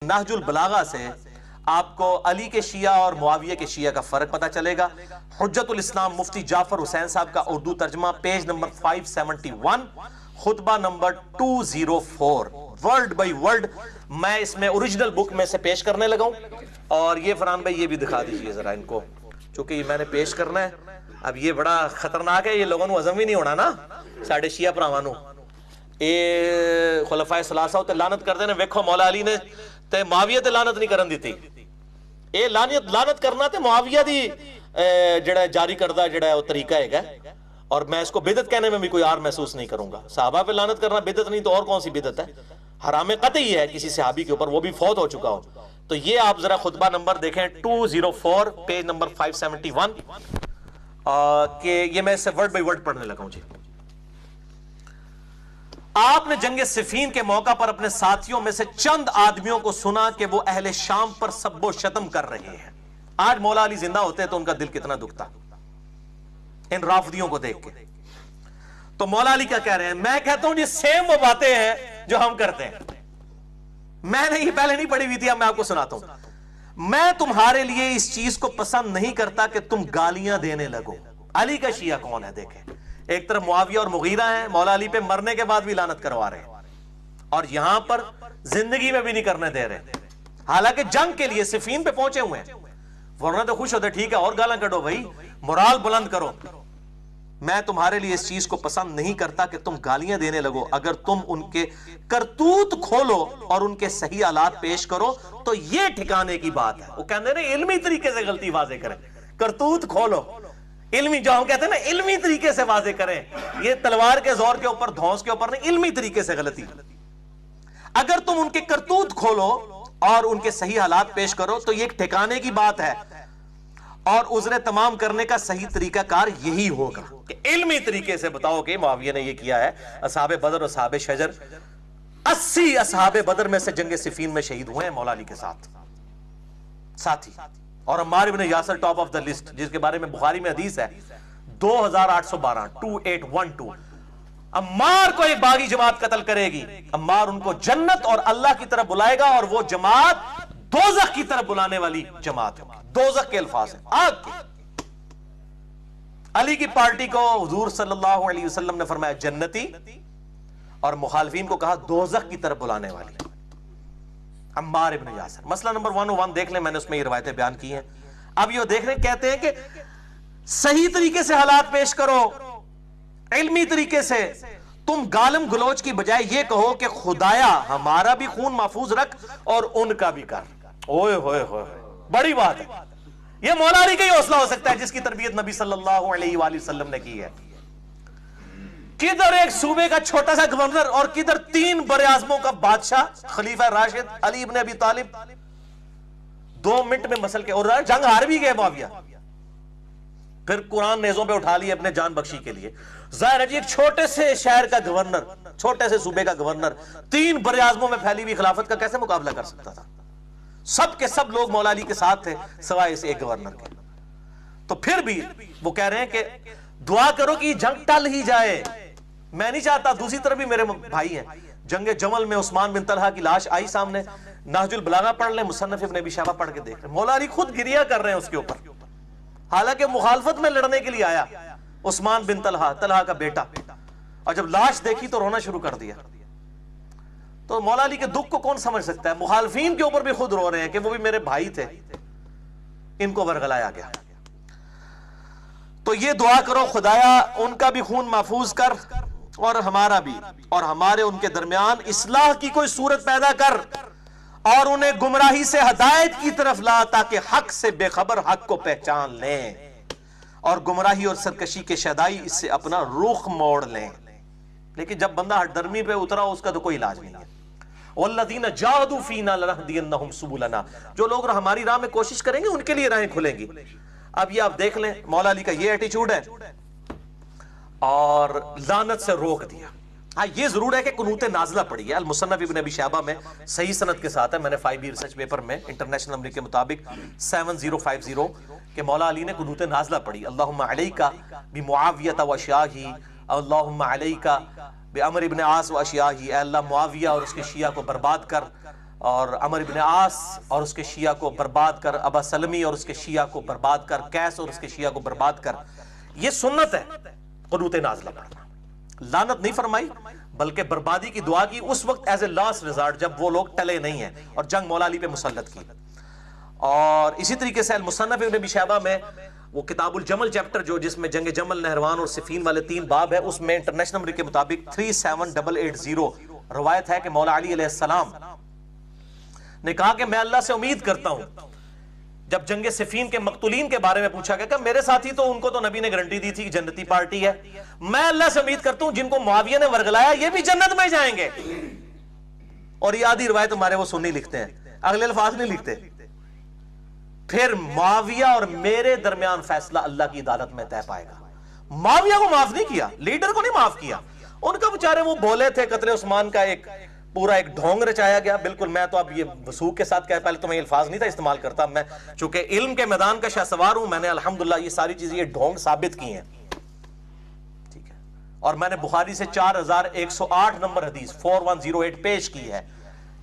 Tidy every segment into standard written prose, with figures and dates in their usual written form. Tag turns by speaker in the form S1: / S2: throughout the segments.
S1: نہج البلاغہ سے آپ کو علی کے شیعہ اور معاویہ کے شیعہ کا فرق پتہ چلے گا۔ حجت الاسلام مفتی جعفر حسین صاحب کا اردو ترجمہ پیج نمبر 571 خطبہ نمبر 204 ورڈ بائی ورڈ میں اس میں اوریجنل بک میں سے پیش کرنے لگا ہوں۔ اور یہ فرحان بھائی یہ بھی دکھا دیجئے ذرا ان کو، چونکہ یہ میں نے پیش کرنا ہے۔ اب یہ بڑا خطرناک ہے، یہ لوگوں نے ہضم بھی نہیں ہونا نا ساڑھے شیعہ پراوانوں۔ اے خلفائے ثلاثہ تے لعنت کر دینے، ویکھو مولا علی نے تے معاویہ تے لعنت نہیں کرن دیتی۔ اے لعنت کرنا تے معاویہ دی جڑا جاری کردہ جڑا وہ طریقہ ہے، اور میں اس کو بدعت کہنے میں بھی کوئی آر محسوس نہیں کروں گا۔ صحابہ پہ لعنت کرنا بدعت نہیں تو اور کون سی بدعت ہے؟ حرام قطعی ہے کسی صحابی کے اوپر، وہ بھی فوت ہو چکا ہو۔ تو یہ آپ ذرا خطبہ نمبر دیکھیں 204 پیج نمبر 571 کہ یہ میں اس سے ورڈ بائی ورڈ پڑھنے لگا ہوں۔ جی آپ نے جنگ صفین کے موقع پر اپنے ساتھیوں میں سے چند آدمیوں کو سنا کہ وہ اہل شام پر سب و شتم کر رہے ہیں۔ آج مولا علی زندہ ہوتے تو ان کا دل کتنا دکھتا ان رافضیوں کو دیکھ کے۔ تو مولا علی کیا کہہ رہے ہیں؟ میں کہتا ہوں یہ سیم وہ باتیں ہیں جو ہم کرتے ہیں۔ میں نے یہ پہلے نہیں پڑھی ہوئی تھی، اب میں آپ کو سناتا ہوں۔ میں تمہارے لیے اس چیز کو پسند نہیں کرتا کہ تم گالیاں دینے لگو۔ علی کا شیعہ کون ہے دیکھیں، ایک طرف معاویہ اور مغیرہ ہیں، مولا علی پہ مرنے کے بعد بھی لعنت کروا رہے ہیں، اور یہاں پر زندگی میں بھی نہیں کرنے دے رہے، حالانکہ جنگ کے لیے صفین پہ پہنچے ہوئے ہیں۔ ورنہ تو خوش ہوتے، ٹھیک ہے اور گالاں کڈو بھائی، مورال بلند کرو۔ میں تمہارے لیے اس چیز کو پسند نہیں کرتا کہ تم گالیاں دینے لگو، اگر تم ان کے کرتوت کھولو اور ان کے صحیح آلات پیش کرو تو یہ ٹھکانے کی بات ہے۔ وہ کہتے ہیں نا علمی طریقے سے غلطی واضح کریں، کرتوت کھولو، علمی جو ہم کہتے ہیں نا علمی طریقے سے واضح کریں، یہ تلوار کے زور کے اوپر دھونس کے اوپر نہیں، علمی طریقے سے غلطی۔ اگر تم ان کے کرتوت کھولو اور ان کے صحیح حالات پیش کرو تو یہ ایک ٹھکانے کی بات ہے، اور عذر تمام کرنے کا صحیح طریقہ کار یہی ہوگا کہ علمی طریقے سے بتاؤ کہ معاویہ نے یہ کیا ہے۔ اصحاب بدر اور اصحاب شجر 80 اصحاب بدر میں سے جنگ صفین میں شہید ہوئے ہیں مولا علی کے ساتھی، اور عمار ابن Yasir top of the list, جس کے بارے میں بخاری میں حدیث ہے 2812 عمار کو ایک باغی جماعت قتل کرے گی، عمار ان کو جنت اور اللہ کی طرف بلائے گا، اور وہ جماعت دوزخ کی طرف بلانے والی جماعت ہوگی۔ دوزخ کے الفاظ ہیں، آگ کی۔ علی کی پارٹی کو حضور صلی اللہ علیہ وسلم نے فرمایا جنتی، اور مخالفین کو کہا دوزخ کی طرف بلانے والی۔ عمار ابن یاسر مسئلہ نمبر 101 دیکھ لیں، میں نے اس میں یہ روایتیں بیان کی ہیں۔ اب یہ دیکھ رہے کہتے ہیں کہ صحیح طریقے سے حالات پیش کرو، علمی طریقے سے۔ تم گالم گلوچ کی بجائے یہ کہو کہ خدایا ہمارا بھی خون محفوظ رکھ اور ان کا بھی کر۔ اوئے ہوئے ہوئے، بڑی بات ہے۔ یہ مولا علی کا ہی حوصلہ ہو سکتا ہے جس کی تربیت نبی صلی اللہ علیہ وآلہ وسلم نے کی ہے۔ کدھر ایک صوبے کا چھوٹا سا گورنر اور کدھر 3 بر اعظموں کا بادشاہ خلیفہ راشد علی ابن ابی طالب 2 منٹ میں مسل کے، اور جنگ ہار بھی گئے معاویہ، پھر قرآن نیزوں پہ اٹھا لیے اپنے جان بخشی کے لیے۔ ظاہر ہے جی ایک چھوٹے سے شہر کا گورنر، چھوٹے سے صوبے کا گورنر 3 بر اعظموں میں پھیلی ہوئی خلافت کا کیسے مقابلہ کر سکتا تھا؟ سب کے سب لوگ مولا علی کے ساتھ تھے سوائے اس ایک گورنر کے۔ تو پھر بھی وہ کہہ رہے ہیں کہ دعا کرو کہ یہ جنگ ٹل ہی جائے، میں نہیں چاہتا۔ دوسری طرف بھی میرے بھائی ہیں، جنگ جمل میں عثمان بن طلحہ کی لاش آئی سامنے، نہج البلاغہ پڑھ لیں، مصنف ابن ابی شیبہ پڑھ کے دیکھ لیں، مولا علی خود گریہ کر رہے ہیں اس کے اوپر، حالانکہ مخالفت میں لڑنے کے لیے آیا عثمان بن طلحہ کا بیٹا، اور جب لاش دیکھی تو رونا شروع کر دیا۔ تو مولا علی کے دکھ کو کون سمجھ سکتا ہے؟ مخالفین کے اوپر بھی خود رو رہے ہیں کہ وہ بھی میرے بھائی تھے، ان کو ورغلایا گیا۔ تو یہ دعا کرو خدایا ان کا بھی خون محفوظ کر اور ہمارا بھی، اور ہمارے ان کے درمیان اصلاح کی کوئی صورت پیدا کر، اور انہیں گمراہی سے ہدایت کی طرف لا تاکہ حق سے بے خبر حق کو پہچان لیں، اور گمراہی اور سرکشی کے شیدائی اس سے اپنا رخ موڑ لیں۔ لیکن جب بندہ ہٹ درمی پہ اترا اس کا تو کوئی علاج نہیں ہے۔ والذین جاہدوا فینا لنہدینہم سبلنا، جو لوگ ہماری راہ میں کوشش کریں گے ان کے لیے راہیں کھلیں گی۔ اب یہ آپ دیکھ لیں مولا علی کا یہ ایٹیچیوڈ ہے، اور لعنت سے روک دیا۔ ہاں یہ ضرور ہے کہ قنوت نازلہ پڑھی ہے، المصنف ابن ابی شیبہ میں صحیح سند کے ساتھ ہے، میں نے 5 ریسرچ پیپر میں انٹرنیشنل نمبر کے مطابق 7050 کہ مولا علی نے قنوت نازلہ پڑھی، اللہم علیکہ بمعاویہ و اشیاہی، اللہم علیکہ بعمر ابن عاص و اشیاہی، اے اللہ معاویہ اور اس کے شیعہ کو برباد کر، اور عمر ابن عاص اور اس کے شیعہ کو برباد کر، ابا سلمی اور اس کے شیعہ کو برباد کر، قیس اور اس کے شیعہ کو برباد کر. یہ سنت ہے قنوت نازلہ پڑھنا. لعنت نہیں فرمائی بلکہ بربادی کی دعا کی اس وقت ایز اے لاسٹ ریزارٹ جب وہ لوگ ٹلے نہیں ہیں اور جنگ مولا علی پہ مسلط کی. اور اسی طریقے سے المصنف ابن ابی شیبہ میں وہ کتاب الجمل چیپٹر جو جس میں جنگ جمل، نہروان اور صفین والے 3 باب ہے، اس میں انٹرنیشنل نمبر کے مطابق 37880 روایت ہے کہ مولا علی علیہ السلام نے کہا کہ میں اللہ سے امید کرتا ہوں. جب جنگ صفین کے مقتولین کے بارے میں پوچھا گیا کہ میرے ساتھی تو ان کو تو نبی نے گارنٹی دی تھی کہ جنتی پارٹی ہے، میں اللہ سے امید کرتا ہوں جن کو معاویہ نے ورگلایا یہ بھی جنت میں جائیں گے. اور یہ آدھی روایت ہمارے وہ سنی لکھتے ہیں، اگلے الفاظ نہیں لکھتے. پھر معاویہ اور میرے درمیان فیصلہ اللہ کی عدالت میں طے پائے گا. معاویہ کو معاف نہیں کیا، لیڈر کو نہیں معاف کیا. ان کا بیچارے وہ بولے تھے، قتل عثمان کا ایک پورا ایک ڈھونگ رچایا گیا. بالکل میں تو اب یہ وثوق کے ساتھ کہہ، پہلے تو میں یہ الفاظ نہیں تھا استعمال کرتا، میں چونکہ علم کے میدان کا شاہ سوار ہوں، میں نے الحمدللہ یہ ساری چیزیں یہ ڈھونگ ثابت کی ہیں. ٹھیک ہے. اور میں نے بخاری سے 4108 نمبر حدیث 4108 پیش کی ہے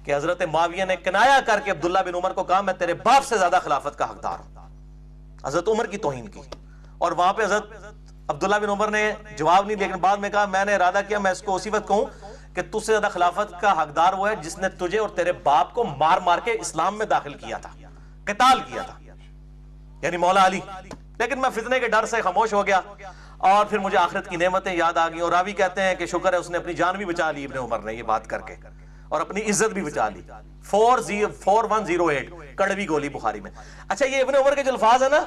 S1: کہ حضرت معاویہ نے کنایا کر کے عبداللہ بن عمر کو کہا میں تیرے باپ سے زیادہ خلافت کا حقدار ہوں. حضرت عمر کی توہین کی. اور وہاں پہ حضرت عبداللہ بن عمر نے جواب نہیں، لیکن بعد میں کہا میں نے ارادہ کیا میں اس کو اسی وقت کہوں کہ تجھ سے زیادہ خلافت کا حقدار وہ ہے جس نے تجھے اور تیرے باپ کو مار مار کے اسلام میں داخل کیا تھا، قتال کیا تھا، یعنی مولا علی. لیکن میں فتنے کے ڈر سے خاموش ہو گیا اور پھر مجھے آخرت کی نعمتیں یاد آ گئی. اور راوی کہتے ہیں کہ شکر ہے اس نے اپنی جان بھی بچا لی ابن عمر نے یہ بات کر کے، اور اپنی عزت بھی بچا لی. 4108 کڑوی گولی بخاری میں. اچھا یہ ابن عمر کے جو الفاظ ہے نا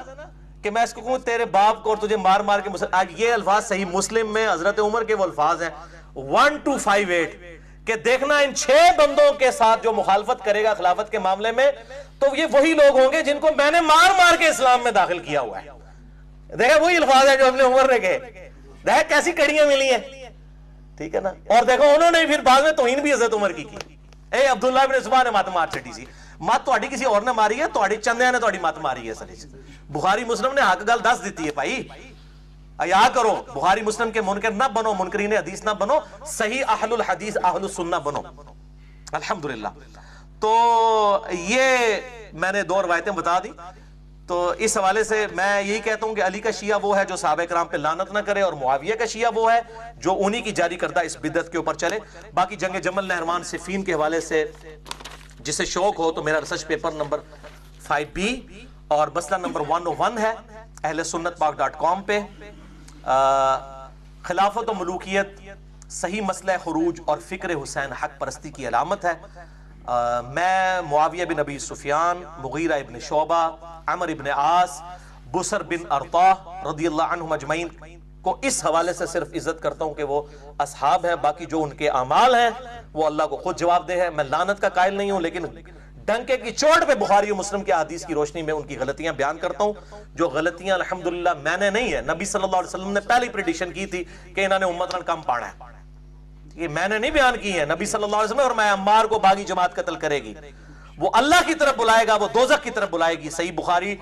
S1: کہ میں اس کو کہوں تیرے باپ کو اور تجھے مار مار کے، یہ الفاظ صحیح مسلم میں حضرت عمر کے وہ الفاظ ہیں 1258 کہ دیکھنا ان 6 بندوں کے ساتھ جو مخالفت کرے گا خلافت کے معاملے میں تو یہ وہی لوگ ہوں گے جن کو میں نے مار مار کے اسلام میں داخل کیا ہوا ہے. دیکھا وہی الفاظ ہے جو ابن عمر نے کہے. دیکھا کیسی کڑیاں ملی ہیں. ٹھیک ہے نا. اور دیکھو انہوں نے پھر بعد میں توہین بھی حضرت عمر کی. اے عبداللہ بن صبح نے مات مار چٹی سی. مات تو کسی اور نے ماری ہے، تو چندے نے مات ماری ہے. سر بخاری مسلم نے حق گل دس دیتی ہے بھائی. ایا کرو بخاری مسلم کے منکر نہ بنو، منکرین حدیث نہ بنو، صحیح اہل الحدیث اہل السنہ بنو. الحمدللہ. تو یہ میں نے 2 روایتیں بتا دی. تو اس حوالے سے میں یہی کہتا ہوں کہ علی کا شیعہ وہ ہے جو صحابہ کرام پہ لعنت نہ کرے، اور معاویہ کا شیعہ وہ ہے جو انہی کی جاری کردہ اس بدعت کے اوپر چلے. باقی جنگ جمل، نہروان، صفین کے حوالے سے جسے شوق ہو تو میرا ریسرچ پیپر نمبر 5B اور مسئلہ نمبر 101 ہے اہل سنت پاک.com پہ. خلافت و ملوکیت، صحیح مسئلہ خروج اور فکر حسین حق پرستی کی علامت ہے. میں معاویہ بن ابی سفیان، مغیرہ ابن شعبہ، عمر ابن عاص، بسر بن ارطاح رضی اللہ عنہم اجمعین کو اس حوالے سے صرف عزت کرتا ہوں کہ وہ اصحاب ہیں. باقی جو ان کے اعمال ہیں وہ اللہ کو خود جواب دہ ہے. میں لعنت کا قائل نہیں ہوں، لیکن ڈنکے کی چوٹ پہ بخاری و مسلم کے حدیث کی روشنی میں ان کی غلطیاں بیان کرتا ہوں. جو غلطیاں الحمدللہ میں نے نہیں ہے، نبی صلی اللہ علیہ وسلم نے پہلی پریڈکشن کی تھی کہ انہوں نے امتن کم پانا ہے. یہ میں نے نہیں بیان کی ہے، نبی صلی اللہ علیہ وسلم. اور میں عمار کو باغی جماعت قتل کرے گی، وہ اللہ کی طرف بلائے گا، وہ دوزخ کی طرف بلائے گی. صحیح بخاری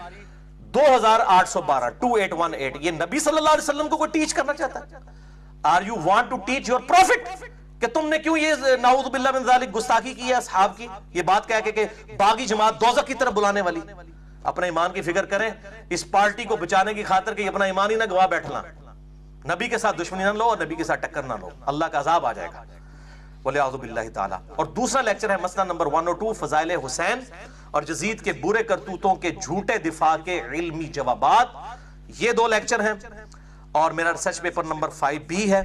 S1: 2818 یہ نبی صلی اللہ علیہ وسلم کو کوئی ٹیچ کرنا چاہتا ہے؟ Are you want to teach your prophet کہ تم نے کیوں یہ نعوذ باللہ من ذالک گستاخی کی ہے اصحاب کی؟ یہ بات کہہ کے کہ باغی جماعت دوزخ کی طرف بلانے والی. اپنے ایمان کی فکر کریں اس پارٹی کو بچانے کی خاطر کہ اپنا ایمان ہی نہ گواہ بیٹھنا. نبی کے ساتھ دشمنی نہ لو اور نبی کے ساتھ ٹکر نہ لو، اللہ کا عذاب آ جائے گا. وَلِعَوْذُ بِاللَّهِ تعالی. اور دوسرا لیکچر ہے مسئلہ نمبر 102 فضائل حسین اور یزید کے برے کرتوتوں کے جھوٹے دفاع کے علمی جوابات. یہ 2 لیکچر ہیں. اور میرا ریسرچ پیپر نمبر 5B ہے